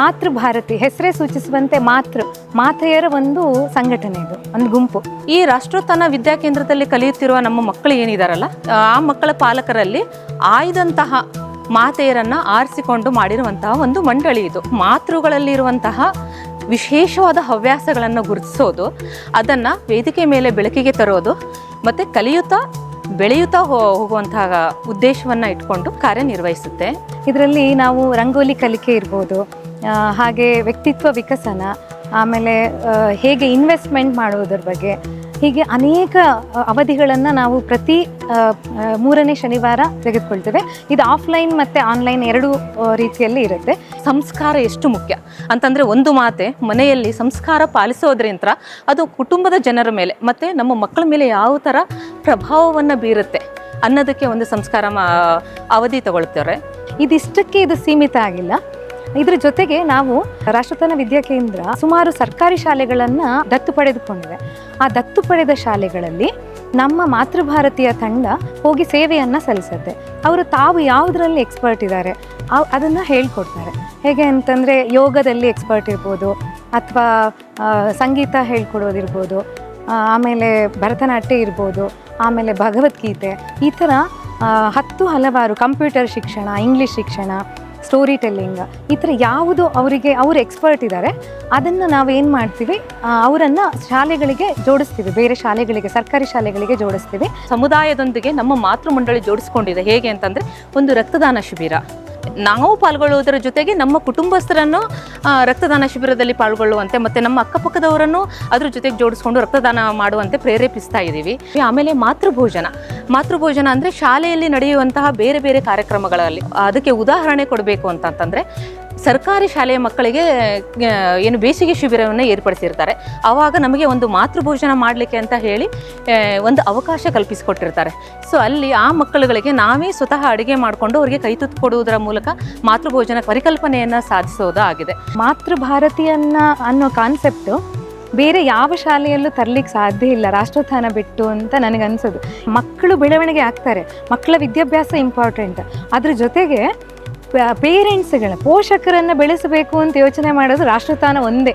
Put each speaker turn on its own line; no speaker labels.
ಮಾತೃಭಾರತಿ ಹೆಸರೇ ಸೂಚಿಸುವಂತೆ ಮಾತೆಯರ ಒಂದು ಸಂಘಟನೆ, ಇದು ಒಂದು ಗುಂಪು.
ಈ ರಾಷ್ಟ್ರೋತ್ಥಾನ ವಿದ್ಯಾಕೇಂದ್ರದಲ್ಲಿ ಕಲಿಯುತ್ತಿರುವ ನಮ್ಮ ಮಕ್ಕಳು ಏನಿದಾರಲ್ಲ, ಆ ಮಕ್ಕಳ ಪಾಲಕರಲ್ಲಿ ಆಯ್ದಂತಹ ಮಾತೆಯರನ್ನ ಆರಿಸಿಕೊಂಡು ಮಾಡಿರುವಂತಹ ಒಂದು ಮಂಡಳಿ ಇದು. ಮಾತೃಗಳಲ್ಲಿರುವಂತಹ ವಿಶೇಷವಾದ ಹವ್ಯಾಸಗಳನ್ನು ಗುರುತಿಸೋದು, ಅದನ್ನು ವೇದಿಕೆ ಮೇಲೆ ಬೆಳಕಿಗೆ ತರೋದು ಮತ್ತು ಕಲಿಯುತ್ತಾ ಬೆಳೆಯುತ್ತಾ ಹೋಗುವಂತಹ ಉದ್ದೇಶವನ್ನು ಇಟ್ಕೊಂಡು ಕಾರ್ಯನಿರ್ವಹಿಸುತ್ತೆ.
ಇದರಲ್ಲಿ ನಾವು ರಂಗೋಲಿ ಕಲಿಕೆ ಇರ್ಬೋದು, ಹಾಗೆ ವ್ಯಕ್ತಿತ್ವ ವಿಕಸನ, ಆಮೇಲೆ ಹೇಗೆ ಇನ್ವೆಸ್ಟ್ಮೆಂಟ್ ಮಾಡುವುದರ ಬಗ್ಗೆ, ಹೀಗೆ ಅನೇಕ ಅವಧಿಗಳನ್ನು ನಾವು ಪ್ರತಿ 3ನೇ ಶನಿವಾರ ತೆಗೆದುಕೊಳ್ತೇವೆ. ಇದು ಆಫ್ಲೈನ್ ಮತ್ತು ಆನ್ಲೈನ್ ಎರಡೂ ರೀತಿಯಲ್ಲಿ ಇರುತ್ತೆ.
ಸಂಸ್ಕಾರ ಎಷ್ಟು ಮುಖ್ಯ ಅಂತಂದರೆ, ಒಂದು ಮಾತೆ ಮನೆಯಲ್ಲಿ ಸಂಸ್ಕಾರ ಪಾಲಿಸೋದ್ರಿಂದ ಅದು ಕುಟುಂಬದ ಜನರ ಮೇಲೆ ಮತ್ತು ನಮ್ಮ ಮಕ್ಕಳ ಮೇಲೆ ಯಾವ ಥರ ಪ್ರಭಾವವನ್ನು ಬೀರುತ್ತೆ ಅನ್ನೋದಕ್ಕೆ ಒಂದು ಸಂಸ್ಕಾರ ಅವಧಿ ತಗೊಳ್ತಾರೆ.
ಇದಿಷ್ಟಕ್ಕೆ ಇದು ಸೀಮಿತ ಆಗಿಲ್ಲ. ಇದ್ರ ಜೊತೆಗೆ ನಾವು ರಾಷ್ಟ್ರೋತ್ಥಾನ ವಿದ್ಯಾಕೇಂದ್ರ ಸುಮಾರು ಸರ್ಕಾರಿ ಶಾಲೆಗಳನ್ನು ದತ್ತು ಪಡೆದುಕೊಂಡಿದೆ. ಆ ದತ್ತು ಪಡೆದ ಶಾಲೆಗಳಲ್ಲಿ ನಮ್ಮ ಮಾತೃಭಾರತೀಯ ತಂಡ ಹೋಗಿ ಸೇವೆಯನ್ನು ಸಲ್ಲಿಸುತ್ತೆ. ಅವರು ತಾವು ಯಾವುದರಲ್ಲಿ ಎಕ್ಸ್ಪರ್ಟ್ ಇದ್ದಾರೆ ಅದನ್ನು ಹೇಳ್ಕೊಡ್ತಾರೆ. ಹೇಗೆ ಅಂತಂದರೆ, ಯೋಗದಲ್ಲಿ ಎಕ್ಸ್ಪರ್ಟ್ ಇರ್ಬೋದು, ಅಥವಾ ಸಂಗೀತ ಹೇಳ್ಕೊಡೋದಿರ್ಬೋದು, ಆಮೇಲೆ ಭರತನಾಟ್ಯ ಇರ್ಬೋದು, ಆಮೇಲೆ ಭಗವದ್ಗೀತೆ, ಈ ಥರ ಹಲವಾರು ಕಂಪ್ಯೂಟರ್ ಶಿಕ್ಷಣ, ಇಂಗ್ಲೀಷ್ ಶಿಕ್ಷಣ, ಸ್ಟೋರಿ ಟೆಲ್ಲಿಂಗ್, ಈ ಥರ ಯಾವುದು ಅವರು ಎಕ್ಸ್ಪರ್ಟ್ ಇದ್ದಾರೆ ಅದನ್ನು ನಾವೇನು ಮಾಡ್ತೀವಿ, ಅವರನ್ನು ಶಾಲೆಗಳಿಗೆ ಜೋಡಿಸ್ತೀವಿ, ಬೇರೆ ಶಾಲೆಗಳಿಗೆ, ಸರ್ಕಾರಿ ಶಾಲೆಗಳಿಗೆ ಜೋಡಿಸ್ತೀವಿ.
ಸಮುದಾಯದೊಂದಿಗೆ ನಮ್ಮ ಮಾತೃ ಮಂಡಳಿ ಜೋಡಿಸ್ಕೊಂಡಿದೆ. ಹೇಗೆ ಅಂತಂದರೆ, ಒಂದು ರಕ್ತದಾನ ಶಿಬಿರ ನಾವು ಪಾಲ್ಗೊಳ್ಳುವುದರ ಜೊತೆಗೆ ನಮ್ಮ ಕುಟುಂಬಸ್ಥರನ್ನು ರಕ್ತದಾನ ಶಿಬಿರದಲ್ಲಿ ಪಾಲ್ಗೊಳ್ಳುವಂತೆ ಮತ್ತು ನಮ್ಮ ಅಕ್ಕಪಕ್ಕದವರನ್ನು ಅದ್ರ ಜೊತೆಗೆ ಜೋಡಿಸ್ಕೊಂಡು ರಕ್ತದಾನ ಮಾಡುವಂತೆ ಪ್ರೇರೇಪಿಸ್ತಾ ಇದ್ದೀವಿ. ಆಮೇಲೆ ಮಾತೃಭೋಜನ ಅಂದರೆ ಶಾಲೆಯಲ್ಲಿ ನಡೆಯುವಂತಹ ಬೇರೆ ಬೇರೆ ಕಾರ್ಯಕ್ರಮಗಳಲ್ಲಿ ಅದಕ್ಕೆ ಉದಾಹರಣೆ ಕೊಡಬೇಕು ಅಂತಂತಂದರೆ, ಸರ್ಕಾರಿ ಶಾಲೆಯ ಮಕ್ಕಳಿಗೆ ಏನು ಬೇಸಿಗೆ ಶಿಬಿರವನ್ನು ಏರ್ಪಡಿಸಿರ್ತಾರೆ. ಆವಾಗ ನಮಗೆ ಒಂದು ಮಾತೃಭೋಜನ ಮಾಡಲಿಕ್ಕೆ ಅಂತ ಹೇಳಿ ಒಂದು ಅವಕಾಶ ಕಲ್ಪಿಸಿಕೊಟ್ಟಿರ್ತಾರೆ. ಸೊ ಅಲ್ಲಿ ಆ ಮಕ್ಕಳುಗಳಿಗೆ ನಾವೇ ಸ್ವತಃ ಅಡುಗೆ ಮಾಡಿಕೊಂಡು ಅವರಿಗೆ ಕೈ ತುತ್ತು ಕೊಡುವುದರ ಮೂಲಕ ಮಾತೃಭೋಜನ ಪರಿಕಲ್ಪನೆಯನ್ನು ಸಾಧಿಸೋದಾಗಿದೆ.
ಅನ್ನೋ ಕಾನ್ಸೆಪ್ಟು ಬೇರೆ ಯಾವ ಶಾಲೆಯಲ್ಲೂ ತರಲಿಕ್ಕೆ ಸಾಧ್ಯ ಇಲ್ಲ ರಾಷ್ಟ್ರೋತ್ಥಾನ ಬಿಟ್ಟು ಅಂತ ನನಗನ್ಸೋದು. ಮಕ್ಕಳು ಬೆಳವಣಿಗೆ ಆಗ್ತಾರೆ, ಮಕ್ಕಳ ವಿದ್ಯಾಭ್ಯಾಸ ಇಂಪಾರ್ಟೆಂಟ್, ಅದ್ರ ಜೊತೆಗೆ ಪೋಷಕರನ್ನು ಬೆಳೆಸಬೇಕು ಅಂತ ಯೋಚನೆ ಮಾಡೋದು ರಾಷ್ಟ್ರೋತ್ಥಾನ ಒಂದೇ.